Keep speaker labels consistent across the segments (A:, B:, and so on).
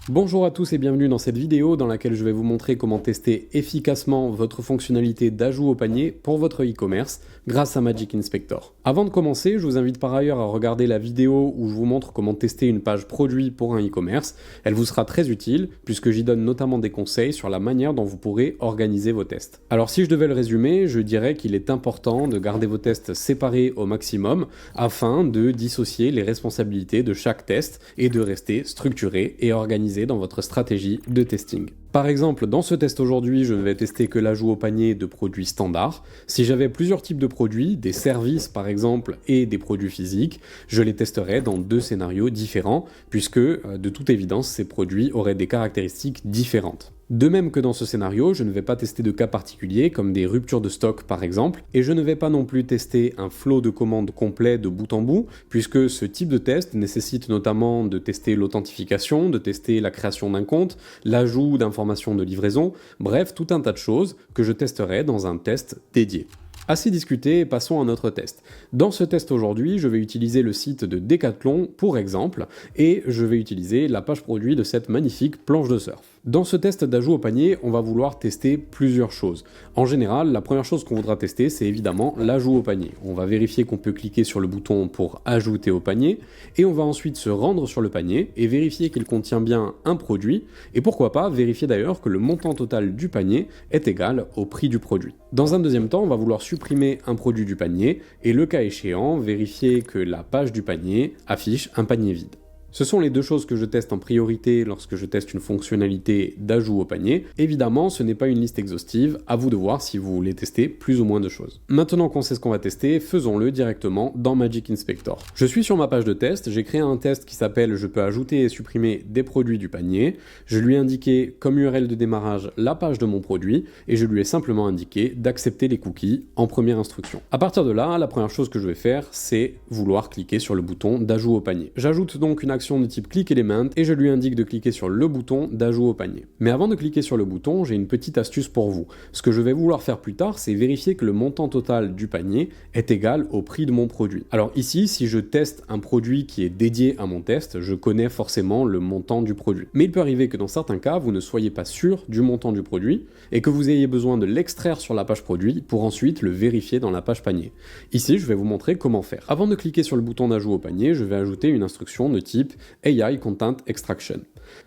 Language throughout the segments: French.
A: Bonjour à tous et bienvenue dans cette vidéo dans laquelle je vais vous montrer comment tester efficacement votre fonctionnalité d'ajout au panier pour votre e-commerce grâce à Magic Inspector. Avant de commencer, je vous invite par ailleurs à regarder la vidéo où je vous montre comment tester une page produit pour un e-commerce. Elle vous sera très utile puisque j'y donne notamment des conseils sur la manière dont vous pourrez organiser vos tests. Alors si je devais le résumer, je dirais qu'il est important de garder vos tests séparés au maximum afin de dissocier les responsabilités de chaque test et de rester structuré et organisé dans votre stratégie de testing. Par exemple, dans ce test aujourd'hui, je ne vais tester que l'ajout au panier de produits standards. Si j'avais plusieurs types de produits, des services par exemple et des produits physiques, je les testerais dans deux scénarios différents puisque, de toute évidence, ces produits auraient des caractéristiques différentes. De même que dans ce scénario, je ne vais pas tester de cas particuliers comme des ruptures de stock par exemple, et je ne vais pas non plus tester un flot de commandes complet de bout en bout, puisque ce type de test nécessite notamment de tester l'authentification, de tester la création d'un compte, l'ajout d'informations de livraison, bref, tout un tas de choses que je testerai dans un test dédié. Assez discuté, passons à notre test. Dans ce test aujourd'hui, je vais utiliser le site de Decathlon pour exemple, et je vais utiliser la page produit de cette magnifique planche de surf. Dans ce test d'ajout au panier, on va vouloir tester plusieurs choses. En général, la première chose qu'on voudra tester, c'est évidemment l'ajout au panier. On va vérifier qu'on peut cliquer sur le bouton pour ajouter au panier, et on va ensuite se rendre sur le panier et vérifier qu'il contient bien un produit, et pourquoi pas vérifier d'ailleurs que le montant total du panier est égal au prix du produit. Dans un deuxième temps, on va vouloir supprimer un produit du panier, et le cas échéant, vérifier que la page du panier affiche un panier vide. Ce sont les deux choses que je teste en priorité lorsque je teste une fonctionnalité d'ajout au panier. Évidemment, ce n'est pas une liste exhaustive, à vous de voir si vous voulez tester plus ou moins de choses. Maintenant qu'on sait ce qu'on va tester, faisons-le directement dans Magic Inspector. Je suis sur ma page de test, j'ai créé un test qui s'appelle « Je peux ajouter et supprimer des produits du panier ». Je lui ai indiqué comme URL de démarrage la page de mon produit et je lui ai simplement indiqué d'accepter les cookies en première instruction. À partir de là, la première chose que je vais faire, c'est vouloir cliquer sur le bouton d'ajout au panier. J'ajoute donc une de type click element et je lui indique de cliquer sur le bouton d'ajout au panier. Mais avant de cliquer sur le bouton, j'ai une petite astuce pour vous. Ce que je vais vouloir faire plus tard, c'est vérifier que le montant total du panier est égal au prix de mon produit. Alors ici, si je teste un produit qui est dédié à mon test, je connais forcément le montant du produit. Mais il peut arriver que dans certains cas, vous ne soyez pas sûr du montant du produit et que vous ayez besoin de l'extraire sur la page produit pour ensuite le vérifier dans la page panier. Ici, je vais vous montrer comment faire. Avant de cliquer sur le bouton d'ajout au panier, je vais ajouter une instruction de type AI Content Extraction.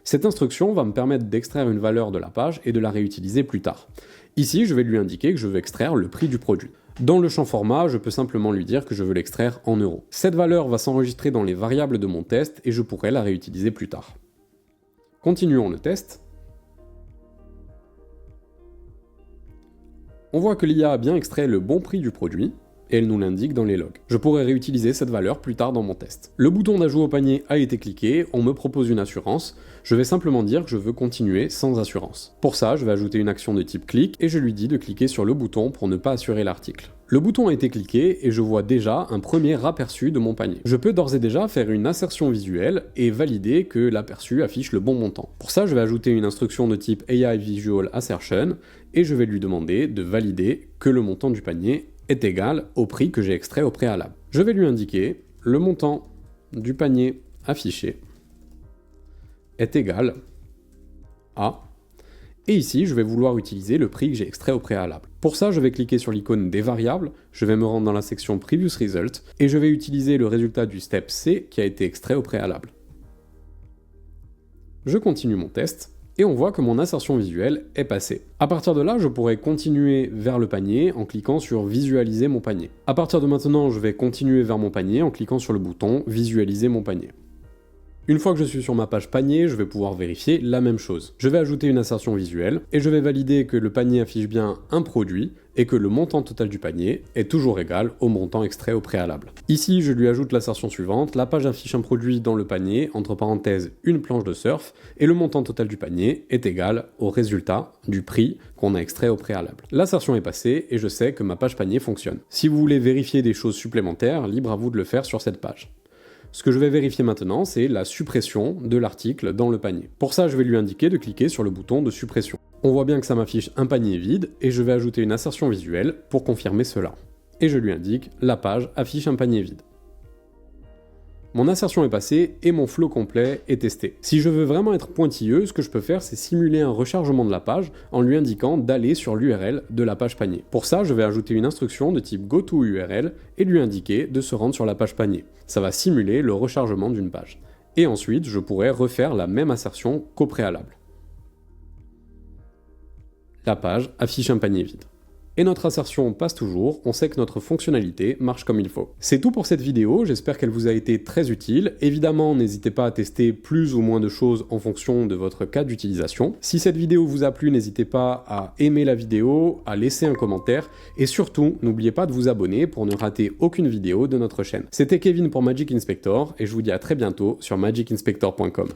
A: Cette instruction va me permettre d'extraire une valeur de la page et de la réutiliser plus tard. Ici, je vais lui indiquer que je veux extraire le prix du produit. Dans le champ format, je peux simplement lui dire que je veux l'extraire en euros. Cette valeur va s'enregistrer dans les variables de mon test et je pourrai la réutiliser plus tard. Continuons le test. On voit que l'IA a bien extrait le bon prix du produit, et elle nous l'indique dans les logs. Je pourrais réutiliser cette valeur plus tard dans mon test. Le bouton d'ajout au panier a été cliqué, on me propose une assurance, je vais simplement dire que je veux continuer sans assurance. Pour ça, je vais ajouter une action de type clic et je lui dis de cliquer sur le bouton pour ne pas assurer l'article. Le bouton a été cliqué et je vois déjà un premier aperçu de mon panier. Je peux d'ores et déjà faire une insertion visuelle et valider que l'aperçu affiche le bon montant. Pour ça, je vais ajouter une instruction de type AI Visual Assertion et je vais lui demander de valider que le montant du panier est égal au prix que j'ai extrait au préalable. Je vais lui indiquer le montant du panier affiché est égal à... Et ici, je vais vouloir utiliser le prix que j'ai extrait au préalable. Pour ça, je vais cliquer sur l'icône des variables, je vais me rendre dans la section Previous Result, et je vais utiliser le résultat du step C qui a été extrait au préalable. Je continue mon test, et on voit que mon insertion visuelle est passée. À partir de là, je pourrais continuer vers le panier en cliquant sur Visualiser mon panier. À partir de maintenant, je vais continuer vers mon panier en cliquant sur le bouton Visualiser mon panier. Une fois que je suis sur ma page panier, je vais pouvoir vérifier la même chose. Je vais ajouter une insertion visuelle et je vais valider que le panier affiche bien un produit et que le montant total du panier est toujours égal au montant extrait au préalable. Ici, je lui ajoute l'assertion suivante, la page affiche un produit dans le panier, entre parenthèses une planche de surf, et le montant total du panier est égal au résultat du prix qu'on a extrait au préalable. L'assertion est passée et je sais que ma page panier fonctionne. Si vous voulez vérifier des choses supplémentaires, libre à vous de le faire sur cette page. Ce que je vais vérifier maintenant, c'est la suppression de l'article dans le panier. Pour ça, je vais lui indiquer de cliquer sur le bouton de suppression. On voit bien que ça m'affiche un panier vide, et je vais ajouter une insertion visuelle pour confirmer cela. Et je lui indique, la page affiche un panier vide. Mon assertion est passée et mon flow complet est testé. Si je veux vraiment être pointilleux, ce que je peux faire, c'est simuler un rechargement de la page en lui indiquant d'aller sur l'URL de la page panier. Pour ça, je vais ajouter une instruction de type goToURL et lui indiquer de se rendre sur la page panier. Ça va simuler le rechargement d'une page. Et ensuite, je pourrais refaire la même assertion qu'au préalable. La page affiche un panier vide. Et notre assertion passe toujours, on sait que notre fonctionnalité marche comme il faut. C'est tout pour cette vidéo, j'espère qu'elle vous a été très utile. Évidemment, n'hésitez pas à tester plus ou moins de choses en fonction de votre cas d'utilisation. Si cette vidéo vous a plu, n'hésitez pas à aimer la vidéo, à laisser un commentaire, et surtout, n'oubliez pas de vous abonner pour ne rater aucune vidéo de notre chaîne. C'était Kevin pour Magic Inspector, et je vous dis à très bientôt sur magicinspector.com.